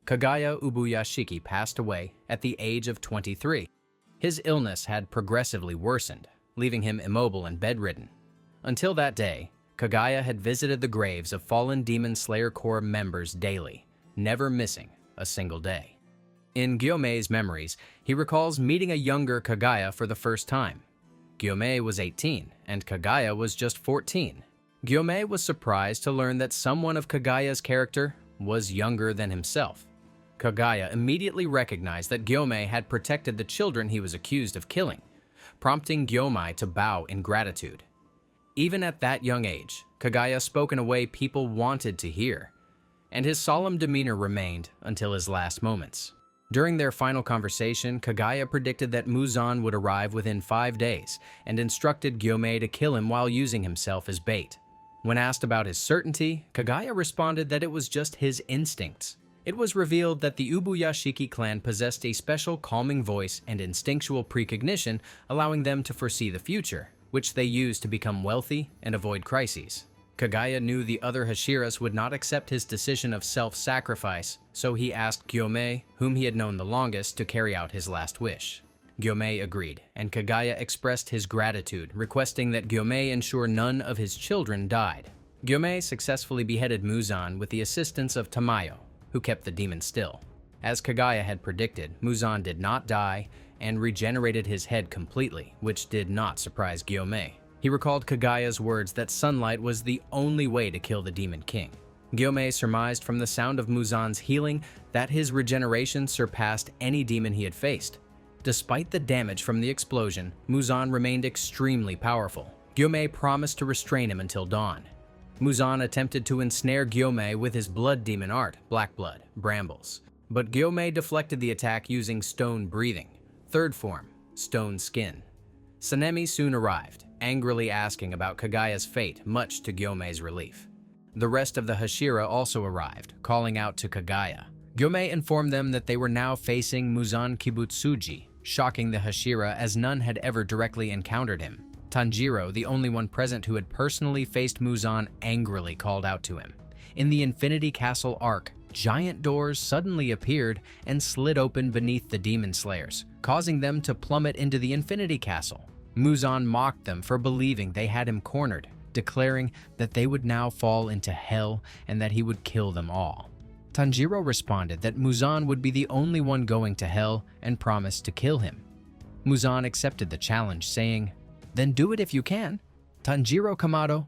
Kagaya Ubuyashiki passed away at the age of 23. His illness had progressively worsened, leaving him immobile and bedridden. Until that day, Kagaya had visited the graves of fallen Demon Slayer Corps members daily, never missing a single day. In Gyomei's memories, he recalls meeting a younger Kagaya for the first time. Gyomei was 18, and Kagaya was just 14. Gyomei was surprised to learn that someone of Kagaya's character was younger than himself. Kagaya immediately recognized that Gyomei had protected the children he was accused of killing, prompting Gyomei to bow in gratitude. Even at that young age, Kagaya spoke in a way people wanted to hear, and his solemn demeanor remained until his last moments. During their final conversation, Kagaya predicted that Muzan would arrive within 5 days and instructed Gyomei to kill him while using himself as bait. When asked about his certainty, Kagaya responded that it was just his instincts. It was revealed that the Ubuyashiki clan possessed a special calming voice and instinctual precognition, allowing them to foresee the future, which they used to become wealthy and avoid crises. Kagaya knew the other Hashiras would not accept his decision of self-sacrifice, so he asked Gyomei, whom he had known the longest, to carry out his last wish. Gyomei agreed, and Kagaya expressed his gratitude, requesting that Gyomei ensure none of his children died. Gyomei successfully beheaded Muzan with the assistance of Tamayo, who kept the demon still. As Kagaya had predicted, Muzan did not die and regenerated his head completely, which did not surprise Gyomei. He recalled Kagaya's words that sunlight was the only way to kill the Demon King. Gyomei surmised from the sound of Muzan's healing that his regeneration surpassed any demon he had faced. Despite the damage from the explosion, Muzan remained extremely powerful. Gyomei promised to restrain him until dawn. Muzan attempted to ensnare Gyomei with his blood demon art, Black Blood, Brambles. But Gyomei deflected the attack using Stone Breathing. Third form, Stone Skin. Sanemi soon arrived, angrily asking about Kagaya's fate, much to Gyomei's relief. The rest of the Hashira also arrived, calling out to Kagaya. Gyomei informed them that they were now facing Muzan Kibutsuji, shocking the Hashira as none had ever directly encountered him. Tanjiro, the only one present who had personally faced Muzan, angrily called out to him. In the Infinity Castle arc, giant doors suddenly appeared and slid open beneath the Demon Slayers, causing them to plummet into the Infinity Castle. Muzan mocked them for believing they had him cornered, declaring that they would now fall into hell and that he would kill them all. Tanjiro responded that Muzan would be the only one going to hell and promised to kill him. Muzan accepted the challenge, saying, "Then do it if you can. Tanjiro Kamado."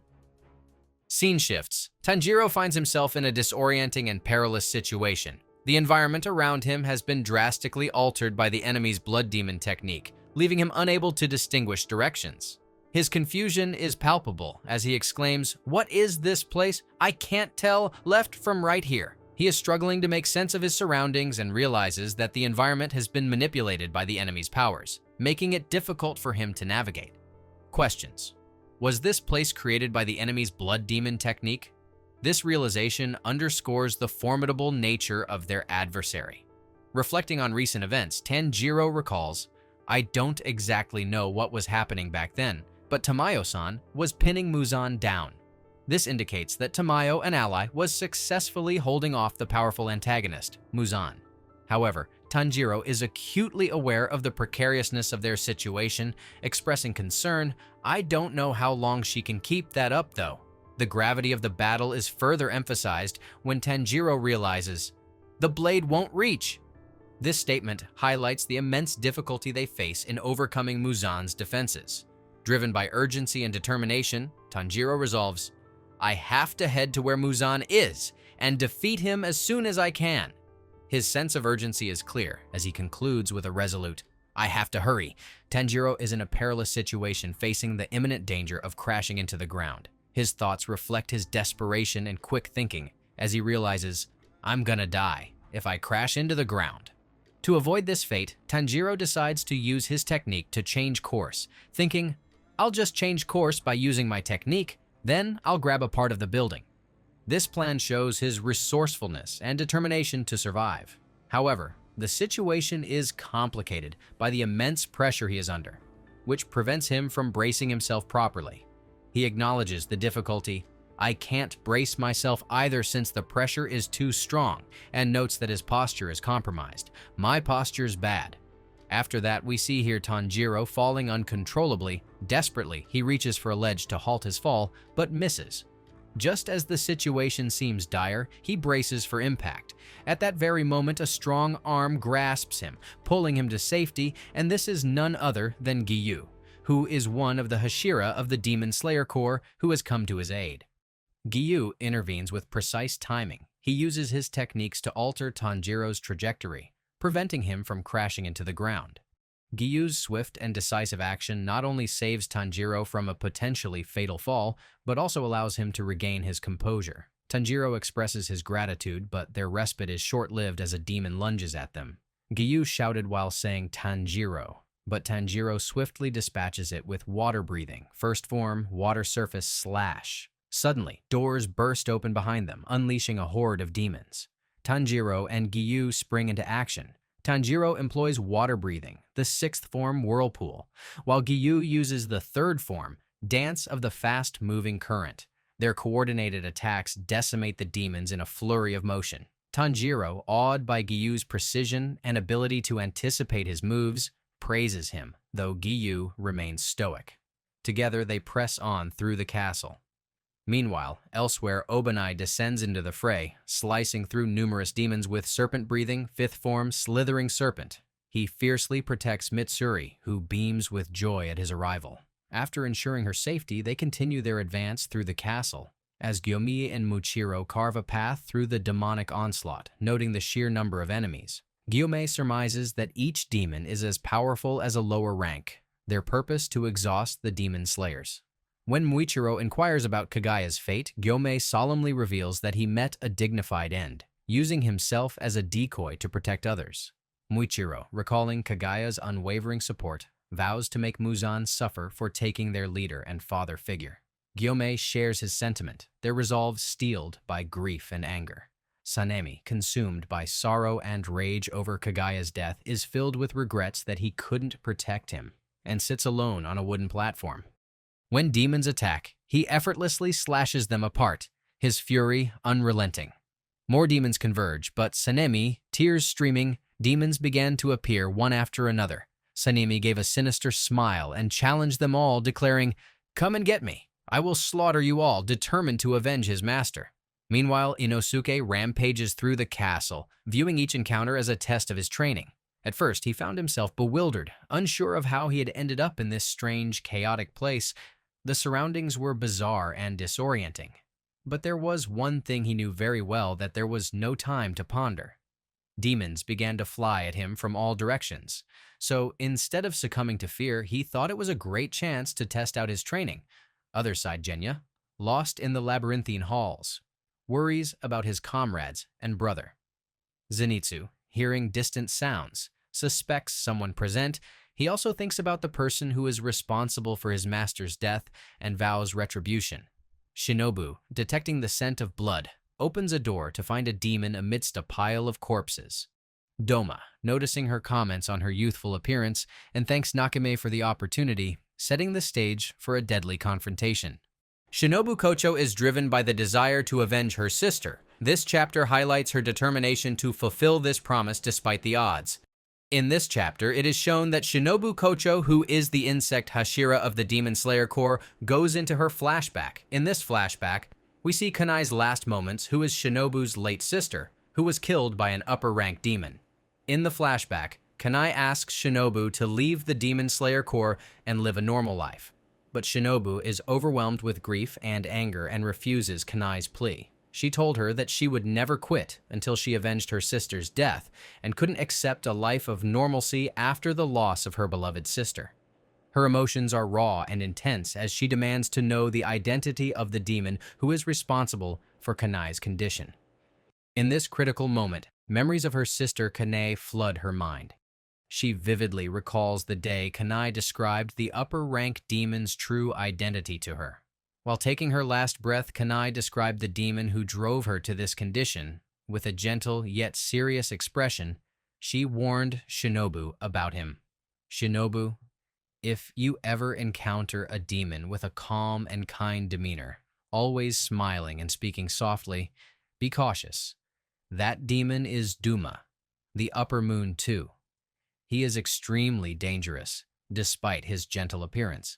Scene shifts. Tanjiro finds himself in a disorienting and perilous situation. The environment around him has been drastically altered by the enemy's blood demon technique, leaving him unable to distinguish directions. His confusion is palpable as he exclaims, "What is this place? I can't tell left from right here." He is struggling to make sense of his surroundings and realizes that the environment has been manipulated by the enemy's powers, making it difficult for him to navigate. Questions. Was this place created by the enemy's blood demon technique? This realization underscores the formidable nature of their adversary. Reflecting on recent events, Tanjiro recalls, "I don't exactly know what was happening back then, but Tamayo-san was pinning Muzan down." This indicates that Tamayo, an ally, was successfully holding off the powerful antagonist, Muzan. However, Tanjiro is acutely aware of the precariousness of their situation, expressing concern, "I don't know how long she can keep that up though." The gravity of the battle is further emphasized when Tanjiro realizes, "The blade won't reach." This statement highlights the immense difficulty they face in overcoming Muzan's defenses. Driven by urgency and determination, Tanjiro resolves, "I have to head to where Muzan is and defeat him as soon as I can." His sense of urgency is clear as he concludes with a resolute, "I have to hurry." Tanjiro is in a perilous situation, facing the imminent danger of crashing into the ground. His thoughts reflect his desperation and quick thinking as he realizes, "I'm gonna die if I crash into the ground." To avoid this fate, Tanjiro decides to use his technique to change course, thinking, "I'll just change course by using my technique, then I'll grab a part of the building." This plan shows his resourcefulness and determination to survive. However, the situation is complicated by the immense pressure he is under, which prevents him from bracing himself properly. He acknowledges the difficulty, I can't brace myself either since the pressure is too strong, and notes that his posture is compromised. My posture's bad. After that, we see here Tanjiro falling uncontrollably. Desperately, he reaches for a ledge to halt his fall, but misses. Just as the situation seems dire, he braces for impact. At that very moment, a strong arm grasps him, pulling him to safety, and this is none other than Giyu, who is one of the Hashira of the Demon Slayer Corps who has come to his aid. Giyu intervenes with precise timing. He uses his techniques to alter Tanjiro's trajectory, preventing him from crashing into the ground. Giyu's swift and decisive action not only saves Tanjiro from a potentially fatal fall, but also allows him to regain his composure. Tanjiro expresses his gratitude, but their respite is short-lived as a demon lunges at them. Giyu shouted while saying Tanjiro, but Tanjiro swiftly dispatches it with water breathing, first form, water surface, slash. Suddenly, doors burst open behind them, unleashing a horde of demons. Tanjiro and Giyu spring into action. Tanjiro employs water breathing, the sixth form whirlpool, while Giyu uses the third form, dance of the fast-moving current. Their coordinated attacks decimate the demons in a flurry of motion. Tanjiro, awed by Giyu's precision and ability to anticipate his moves, praises him, though Giyu remains stoic. Together, they press on through the castle. Meanwhile, elsewhere, Obanai descends into the fray, slicing through numerous demons with serpent-breathing, fifth form, slithering serpent. He fiercely protects Mitsuri, who beams with joy at his arrival. After ensuring her safety, they continue their advance through the castle, as Gyomi and Muchiro carve a path through the demonic onslaught, noting the sheer number of enemies. Gyomei surmises that each demon is as powerful as a lower rank, their purpose to exhaust the demon slayers. When Muichiro inquires about Kagaya's fate, Gyomei solemnly reveals that he met a dignified end, using himself as a decoy to protect others. Muichiro, recalling Kagaya's unwavering support, vows to make Muzan suffer for taking their leader and father figure. Gyomei shares his sentiment, their resolve steeled by grief and anger. Sanemi, consumed by sorrow and rage over Kagaya's death, is filled with regrets that he couldn't protect him, and sits alone on a wooden platform. When demons attack, he effortlessly slashes them apart, his fury unrelenting. More demons converge, but Sanemi, tears streaming, demons began to appear one after another. Sanemi gave a sinister smile and challenged them all, declaring, "Come and get me. I will slaughter you all," determined to avenge his master. Meanwhile, Inosuke rampages through the castle, viewing each encounter as a test of his training. At first, he found himself bewildered, unsure of how he had ended up in this strange, chaotic place. The surroundings were bizarre and disorienting. But there was one thing he knew very well that there was no time to ponder. Demons began to fly at him from all directions. So instead of succumbing to fear, he thought it was a great chance to test out his training. Other side Genya, lost in the labyrinthine halls, worries about his comrades and brother. Zenitsu, hearing distant sounds, suspects someone present. He also thinks about the person who is responsible for his master's death and vows retribution. Shinobu, detecting the scent of blood, opens a door to find a demon amidst a pile of corpses. Doma, noticing her comments on her youthful appearance, and thanks Nakame for the opportunity, setting the stage for a deadly confrontation. Shinobu Kocho is driven by the desire to avenge her sister. This chapter highlights her determination to fulfill this promise despite the odds. In this chapter, it is shown that Shinobu Kocho, who is the insect Hashira of the Demon Slayer Corps, goes into her flashback. In this flashback, we see Kanai's last moments, who is Shinobu's late sister, who was killed by an upper-rank demon. In the flashback, Kanai asks Shinobu to leave the Demon Slayer Corps and live a normal life. But Shinobu is overwhelmed with grief and anger and refuses Kanai's plea. She told her that she would never quit until she avenged her sister's death and couldn't accept a life of normalcy after the loss of her beloved sister. Her emotions are raw and intense as she demands to know the identity of the demon who is responsible for Kanai's condition. In this critical moment, memories of her sister Kanai flood her mind. She vividly recalls the day Kanai described the upper-rank demon's true identity to her. While taking her last breath, Kanai described the demon who drove her to this condition. With a gentle yet serious expression, she warned Shinobu about him. "Shinobu, if you ever encounter a demon with a calm and kind demeanor, always smiling and speaking softly. Be cautious. That demon is Duma, the upper moon too. He is extremely dangerous, despite his gentle appearance.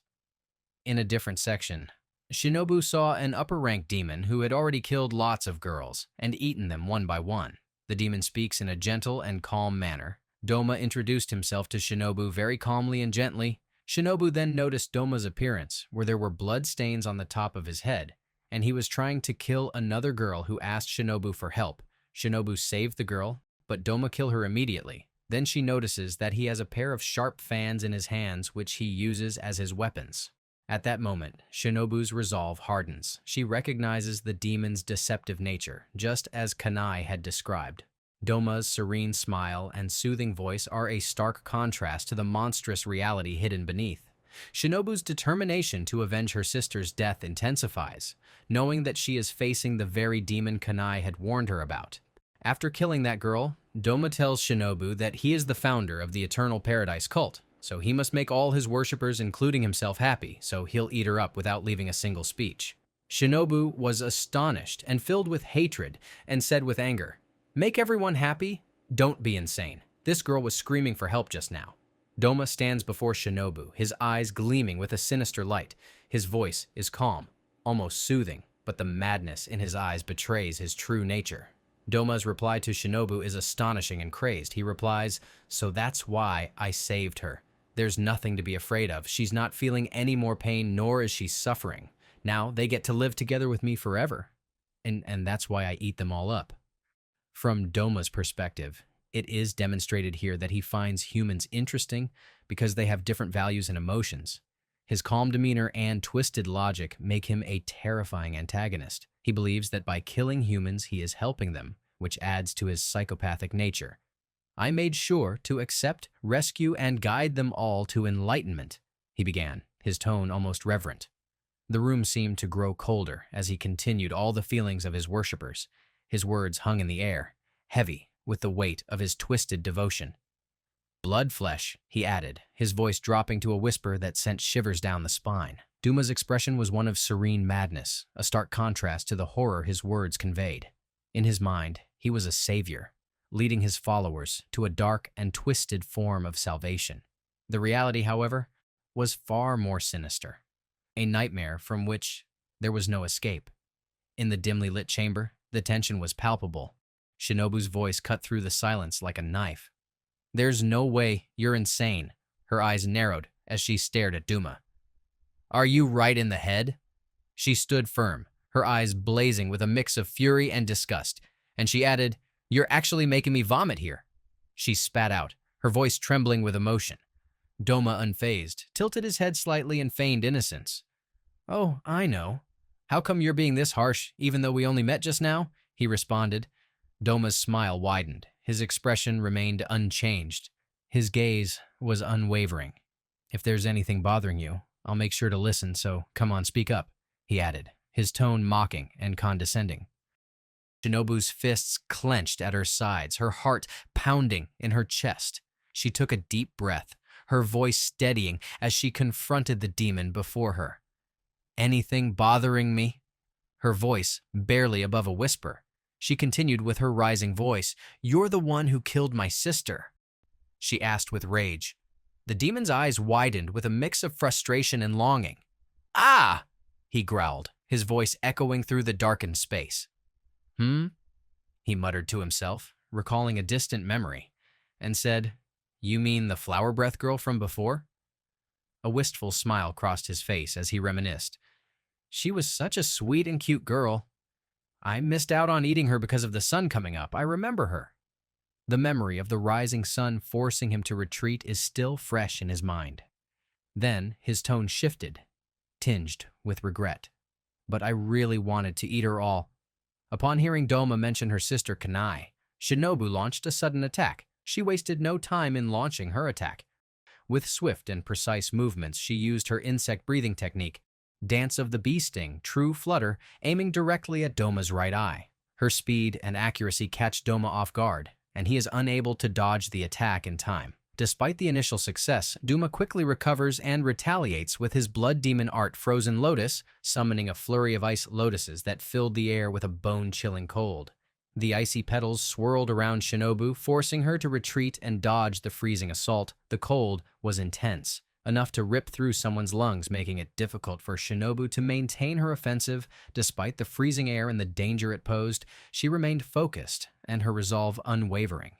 In a different section, Shinobu saw an upper-rank demon who had already killed lots of girls and eaten them one by one. The demon speaks in a gentle and calm manner. Doma introduced himself to Shinobu very calmly and gently. Shinobu then noticed Doma's appearance, where there were blood stains on the top of his head, and he was trying to kill another girl who asked Shinobu for help. Shinobu saved the girl, but Doma killed her immediately. Then she notices that he has a pair of sharp fans in his hands which he uses as his weapons. At that moment, Shinobu's resolve hardens. She recognizes the demon's deceptive nature, just as Kanai had described. Doma's serene smile and soothing voice are a stark contrast to the monstrous reality hidden beneath. Shinobu's determination to avenge her sister's death intensifies, knowing that she is facing the very demon Kanai had warned her about. After killing that girl, Doma tells Shinobu that he is the founder of the Eternal Paradise cult, so he must make all his worshippers, including himself, happy, so he'll eat her up without leaving a single speech. Shinobu was astonished and filled with hatred and said with anger, "Make everyone happy? Don't be insane. This girl was screaming for help just now." Doma stands before Shinobu, his eyes gleaming with a sinister light. His voice is calm, almost soothing, but the madness in his eyes betrays his true nature. Doma's reply to Shinobu is astonishing and crazed. He replies, "So that's why I saved her. There's nothing to be afraid of. She's not feeling any more pain, nor is she suffering. Now they get to live together with me forever. And that's why I eat them all up." From Doma's perspective, it is demonstrated here that he finds humans interesting because they have different values and emotions. His calm demeanor and twisted logic make him a terrifying antagonist. He believes that by killing humans, he is helping them, which adds to his psychopathic nature. "I made sure to accept, rescue, and guide them all to enlightenment," he began, his tone almost reverent. The room seemed to grow colder as he continued all the feelings of his worshippers. His words hung in the air, heavy with the weight of his twisted devotion. "Blood flesh," he added, his voice dropping to a whisper that sent shivers down the spine. Duma's expression was one of serene madness, a stark contrast to the horror his words conveyed. In his mind, he was a savior, leading his followers to a dark and twisted form of salvation. The reality, however, was far more sinister, a nightmare from which there was no escape. In the dimly lit chamber, the tension was palpable. Shinobu's voice cut through the silence like a knife. "There's no way, you're insane." Her eyes narrowed as she stared at Duma. "Are you right in the head?" She stood firm, her eyes blazing with a mix of fury and disgust, and she added, "You're actually making me vomit here." She spat out, her voice trembling with emotion. Doma, unfazed, tilted his head slightly and feigned innocence. "Oh, I know. How come you're being this harsh, even though we only met just now?" he responded. Doma's smile widened. His expression remained unchanged. His gaze was unwavering. "If there's anything bothering you, I'll make sure to listen, so come on, speak up," he added, his tone mocking and condescending. Shinobu's fists clenched at her sides, her heart pounding in her chest. She took a deep breath, her voice steadying as she confronted the demon before her. "Anything bothering me?" Her voice barely above a whisper. She continued with her rising voice, "You're the one who killed my sister," she asked with rage. The demon's eyes widened with a mix of frustration and longing. "Ah!" he growled, his voice echoing through the darkened space. He muttered to himself, recalling a distant memory, and said, "You mean the flower breath girl from before?" A wistful smile crossed his face as he reminisced. "She was such a sweet and cute girl. I missed out on eating her because of the sun coming up. I remember her." The memory of the rising sun forcing him to retreat is still fresh in his mind. Then his tone shifted, tinged with regret. "But I really wanted to eat her all." Upon hearing Doma mention her sister Kanai, Shinobu launched a sudden attack. She wasted no time in launching her attack. With swift and precise movements, she used her insect breathing technique, Dance of the Bee Sting, True Flutter, aiming directly at Doma's right eye. Her speed and accuracy catch Doma off guard, and he is unable to dodge the attack in time. Despite the initial success, Duma quickly recovers and retaliates with his blood demon art Frozen Lotus, summoning a flurry of ice lotuses that filled the air with a bone-chilling cold. The icy petals swirled around Shinobu, forcing her to retreat and dodge the freezing assault. The cold was intense, enough to rip through someone's lungs, making it difficult for Shinobu to maintain her offensive. Despite the freezing air and the danger it posed, she remained focused and her resolve unwavering.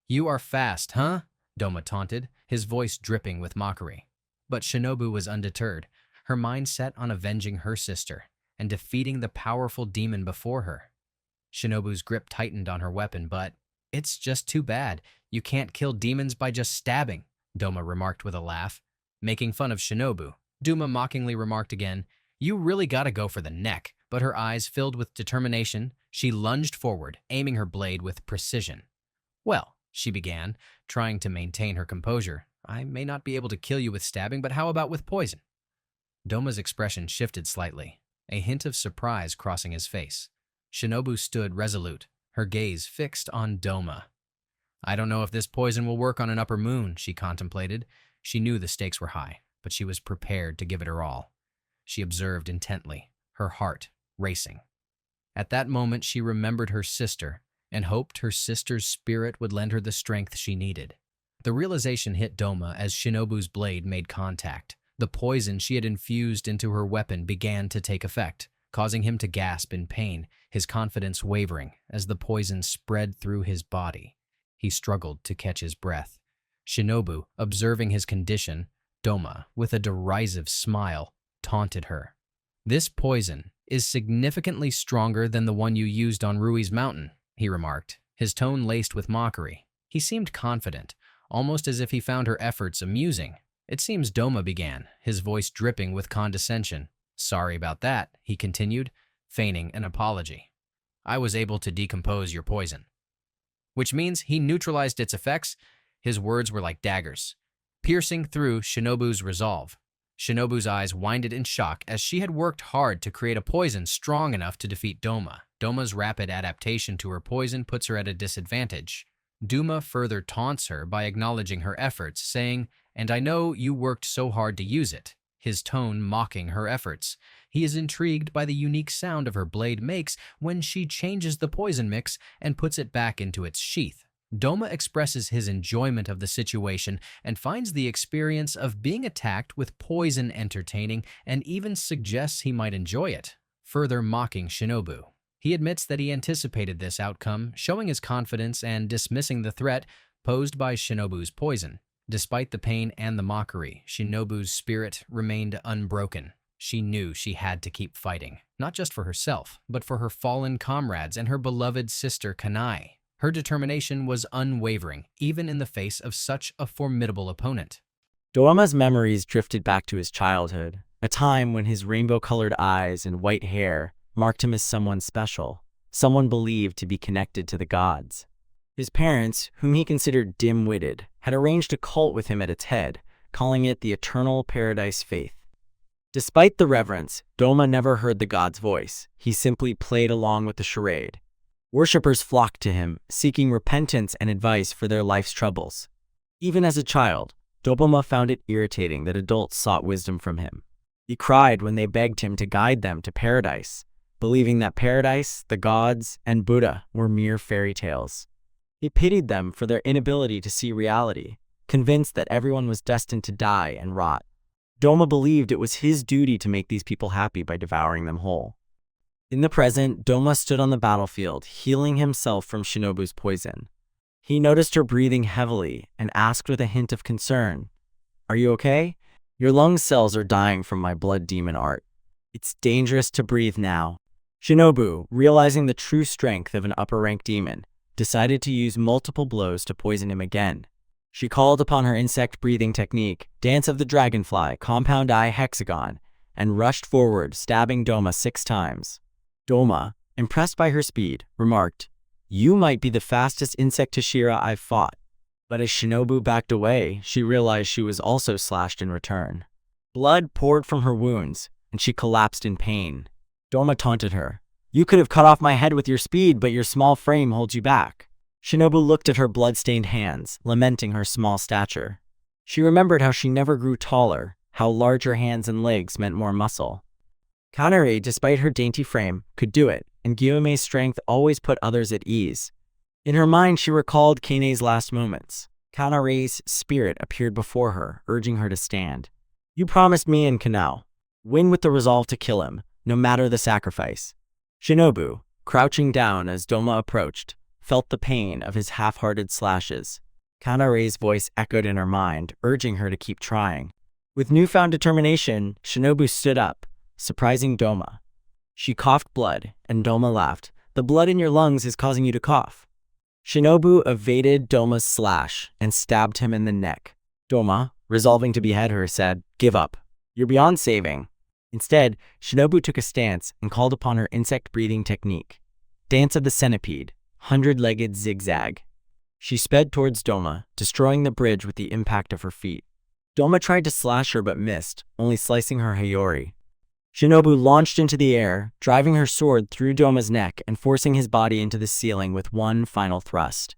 "You are fast, huh?" Doma taunted, his voice dripping with mockery. But Shinobu was undeterred, her mind set on avenging her sister and defeating the powerful demon before her. Shinobu's grip tightened on her weapon, but "It's just too bad. You can't kill demons by just stabbing," Doma remarked with a laugh. Making fun of Shinobu, Duma mockingly remarked again, "You really gotta go for the neck." But her eyes filled with determination, she lunged forward, aiming her blade with precision. "Well," she began, trying to maintain her composure, "I may not be able to kill you with stabbing, but how about with poison?" Doma's expression shifted slightly, a hint of surprise crossing his face. Shinobu stood resolute, her gaze fixed on Doma. "I don't know if this poison will work on an upper moon," she contemplated. She knew the stakes were high, but she was prepared to give it her all. She observed intently, her heart racing. At that moment, she remembered her sister and hoped her sister's spirit would lend her the strength she needed. The realization hit Doma as Shinobu's blade made contact. The poison she had infused into her weapon began to take effect, causing him to gasp in pain, his confidence wavering as the poison spread through his body. He struggled to catch his breath. Shinobu, observing his condition, Doma, with a derisive smile, taunted her. "This poison is significantly stronger than the one you used on Rui's mountain," he remarked, his tone laced with mockery. He seemed confident, almost as if he found her efforts amusing. "It seems," Doma began, his voice dripping with condescension. "Sorry about that," he continued, feigning an apology. "I was able to decompose your poison." Which means he neutralized its effects. His words were like daggers, piercing through Shinobu's resolve. Shinobu's eyes widened in shock as she had worked hard to create a poison strong enough to defeat Doma. Doma's rapid adaptation to her poison puts her at a disadvantage. Duma further taunts her by acknowledging her efforts, saying, "And I know you worked so hard to use it," his tone mocking her efforts. He is intrigued by the unique sound of her blade makes when she changes the poison mix and puts it back into its sheath. Doma expresses his enjoyment of the situation and finds the experience of being attacked with poison entertaining and even suggests he might enjoy it, further mocking Shinobu. He admits that he anticipated this outcome, showing his confidence and dismissing the threat posed by Shinobu's poison. Despite the pain and the mockery, Shinobu's spirit remained unbroken. She knew she had to keep fighting, not just for herself, but for her fallen comrades and her beloved sister Kanai. Her determination was unwavering, even in the face of such a formidable opponent. Doma's memories drifted back to his childhood, a time when his rainbow-colored eyes and white hair marked him as someone special, someone believed to be connected to the gods. His parents, whom he considered dim-witted, had arranged a cult with him at its head, calling it the Eternal Paradise Faith. Despite the reverence, Doma never heard the god's voice. He simply played along with the charade. Worshippers flocked to him, seeking repentance and advice for their life's troubles. Even as a child, Doma found it irritating that adults sought wisdom from him. He cried when they begged him to guide them to paradise, believing that paradise, the gods, and Buddha were mere fairy tales. He pitied them for their inability to see reality, convinced that everyone was destined to die and rot. Doma believed it was his duty to make these people happy by devouring them whole. In the present, Doma stood on the battlefield, healing himself from Shinobu's poison. He noticed her breathing heavily and asked with a hint of concern, "Are you okay? Your lung cells are dying from my blood demon art. It's dangerous to breathe now." Shinobu, realizing the true strength of an upper-rank demon, decided to use multiple blows to poison him again. She called upon her insect-breathing technique, Dance of the Dragonfly, Compound Eye Hexagon, and rushed forward, stabbing Doma 6 times. Doma, impressed by her speed, remarked, "You might be the fastest insect Tashira I've fought." But as Shinobu backed away, she realized she was also slashed in return. Blood poured from her wounds, and she collapsed in pain. Doma taunted her, "You could have cut off my head with your speed, but your small frame holds you back." Shinobu looked at her blood-stained hands, lamenting her small stature. She remembered how she never grew taller, how larger hands and legs meant more muscle. Kanare, despite her dainty frame, could do it, and Gyume's strength always put others at ease. In her mind, she recalled Kane's last moments. Kanare's spirit appeared before her, urging her to stand. "You promised me and Kanao. Win with the resolve to kill him, no matter the sacrifice." Shinobu, crouching down as Doma approached, felt the pain of his half-hearted slashes. Kanare's voice echoed in her mind, urging her to keep trying. With newfound determination, Shinobu stood up, surprising Doma. She coughed blood, and Doma laughed. "The blood in your lungs is causing you to cough." Shinobu evaded Doma's slash and stabbed him in the neck. Doma, resolving to behead her, said, "Give up. You're beyond saving." Instead, Shinobu took a stance and called upon her insect-breathing technique. Dance of the Centipede, 100-legged zigzag. She sped towards Doma, destroying the bridge with the impact of her feet. Doma tried to slash her but missed, only slicing her hayori. Shinobu launched into the air, driving her sword through Doma's neck and forcing his body into the ceiling with one final thrust.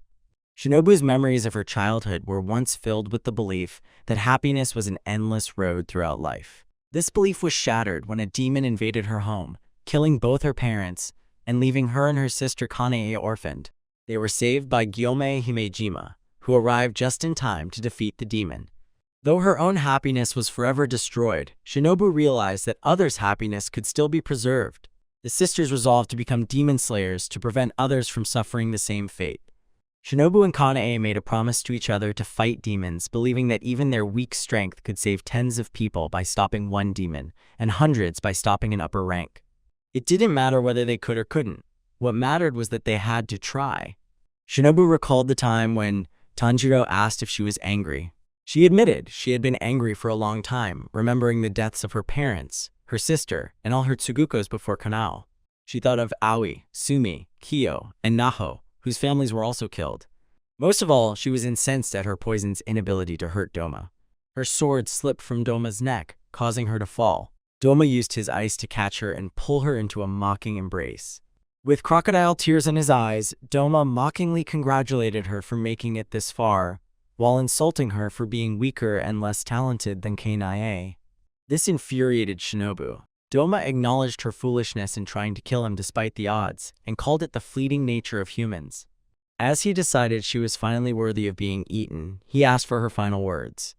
Shinobu's memories of her childhood were once filled with the belief that happiness was an endless road throughout life. This belief was shattered when a demon invaded her home, killing both her parents and leaving her and her sister Kanae orphaned. They were saved by Gyome Himejima, who arrived just in time to defeat the demon. Though her own happiness was forever destroyed, Shinobu realized that others' happiness could still be preserved. The sisters resolved to become demon slayers to prevent others from suffering the same fate. Shinobu and Kanae made a promise to each other to fight demons, believing that even their weak strength could save tens of people by stopping one demon, and hundreds by stopping an upper rank. It didn't matter whether they could or couldn't. What mattered was that they had to try. Shinobu recalled the time when Tanjiro asked if she was angry. She admitted she had been angry for a long time, remembering the deaths of her parents, her sister, and all her Tsugukos before Kanao. She thought of Aoi, Sumi, Kiyo, and Naho, whose families were also killed. Most of all, she was incensed at her poison's inability to hurt Doma. Her sword slipped from Doma's neck, causing her to fall. Doma used his ice to catch her and pull her into a mocking embrace. With crocodile tears in his eyes, Doma mockingly congratulated her for making it this far, while insulting her for being weaker and less talented than Kanae. This infuriated Shinobu. Doma acknowledged her foolishness in trying to kill him despite the odds, and called it the fleeting nature of humans. As he decided she was finally worthy of being eaten, he asked for her final words.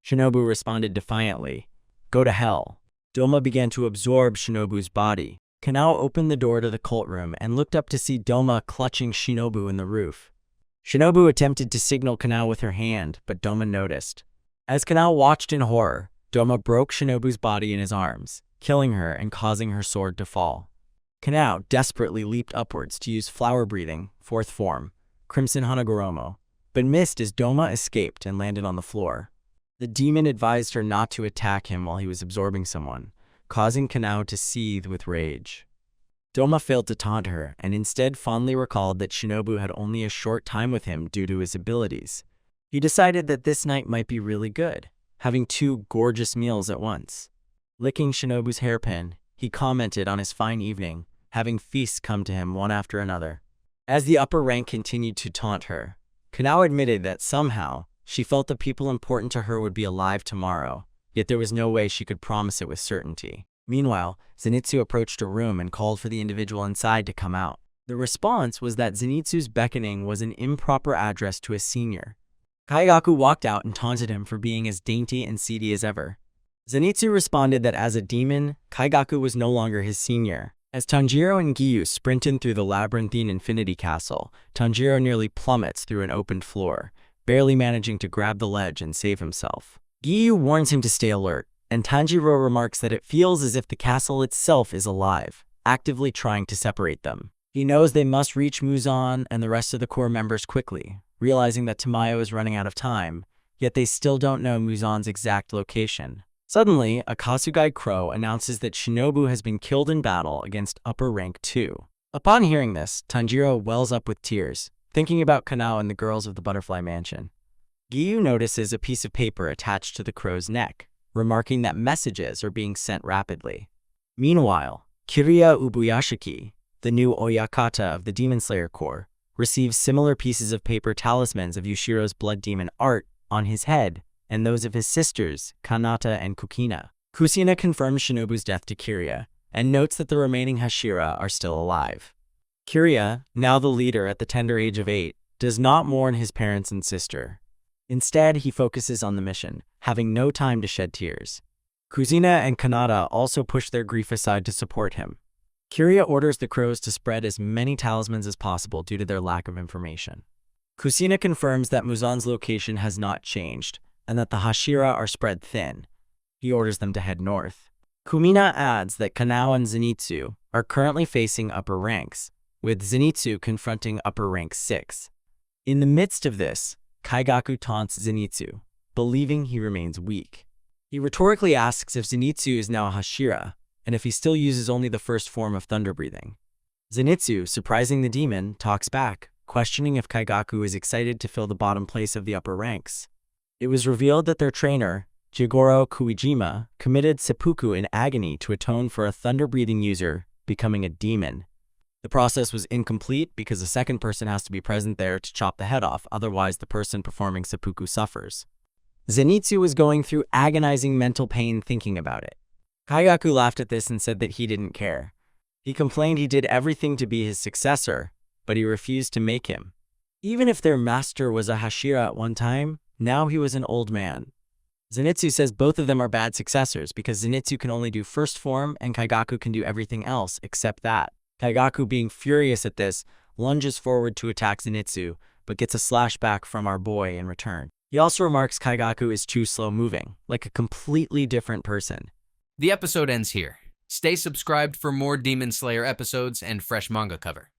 Shinobu responded defiantly, "Go to hell." Doma began to absorb Shinobu's body. Kanao opened the door to the cult room and looked up to see Doma clutching Shinobu in the roof. Shinobu attempted to signal Kanao with her hand, but Doma noticed. As Kanao watched in horror, Doma broke Shinobu's body in his arms, killing her and causing her sword to fall. Kanao desperately leaped upwards to use flower breathing, fourth form, Crimson Hanagoromo, but missed as Doma escaped and landed on the floor. The demon advised her not to attack him while he was absorbing someone, causing Kanao to seethe with rage. Doma failed to taunt her and instead fondly recalled that Shinobu had only a short time with him due to his abilities. He decided that this night might be really good, having two gorgeous meals at once. Licking Shinobu's hairpin, he commented on his fine evening, having feasts come to him one after another. As the upper rank continued to taunt her, Kanao admitted that somehow she felt the people important to her would be alive tomorrow, yet there was no way she could promise it with certainty. Meanwhile, Zenitsu approached a room and called for the individual inside to come out. The response was that Zenitsu's beckoning was an improper address to a senior. Kaigaku walked out and taunted him for being as dainty and seedy as ever. Zenitsu responded that as a demon, Kaigaku was no longer his senior. As Tanjiro and Giyu sprinted through the labyrinthine infinity castle, Tanjiro nearly plummets through an opened floor, barely managing to grab the ledge and save himself. Giyu warns him to stay alert, and Tanjiro remarks that it feels as if the castle itself is alive, actively trying to separate them. He knows they must reach Muzan and the rest of the core members quickly, realizing that Tamayo is running out of time, yet they still don't know Muzan's exact location. Suddenly, a Kasugai crow announces that Shinobu has been killed in battle against Upper Rank 2. Upon hearing this, Tanjiro wells up with tears, thinking about Kanao and the girls of the Butterfly Mansion. Giyu notices a piece of paper attached to the crow's neck, remarking that messages are being sent rapidly. Meanwhile, Kiriya Ubuyashiki, the new Oyakata of the Demon Slayer Corps, receives similar pieces of paper talismans of Yushiro's blood demon art on his head and those of his sisters, Kanata and Kukina. Kusina confirms Shinobu's death to Kiriya and notes that the remaining Hashira are still alive. Kiriya, now the leader at the tender age of 8, does not mourn his parents and sister. Instead, he focuses on the mission, having no time to shed tears. Kusina and Kanata also push their grief aside to support him. Kiriya orders the crows to spread as many talismans as possible due to their lack of information. Kusina confirms that Muzan's location has not changed, and that the Hashira are spread thin. He orders them to head north. Kumina adds that Kanao and Zenitsu are currently facing upper ranks, with Zenitsu confronting upper rank 6. In the midst of this, Kaigaku taunts Zenitsu, believing he remains weak. He rhetorically asks if Zenitsu is now a Hashira, and if he still uses only the first form of thunder breathing. Zenitsu, surprising the demon, talks back, questioning if Kaigaku is excited to fill the bottom place of the upper ranks. It was revealed that their trainer, Jigoro Kuijima, committed seppuku in agony to atone for a thunder-breathing user becoming a demon. The process was incomplete because a second person has to be present there to chop the head off, otherwise the person performing seppuku suffers. Zenitsu was going through agonizing mental pain thinking about it. Kaigaku laughed at this and said that he didn't care. He complained he did everything to be his successor, but he refused to make him. Even if their master was a Hashira at one time, now he was an old man. Zenitsu says both of them are bad successors because Zenitsu can only do first form and Kaigaku can do everything else except that. Kaigaku, being furious at this, lunges forward to attack Zenitsu, but gets a slashback from our boy in return. He also remarks Kaigaku is too slow-moving, like a completely different person. The episode ends here. Stay subscribed for more Demon Slayer episodes and fresh manga cover.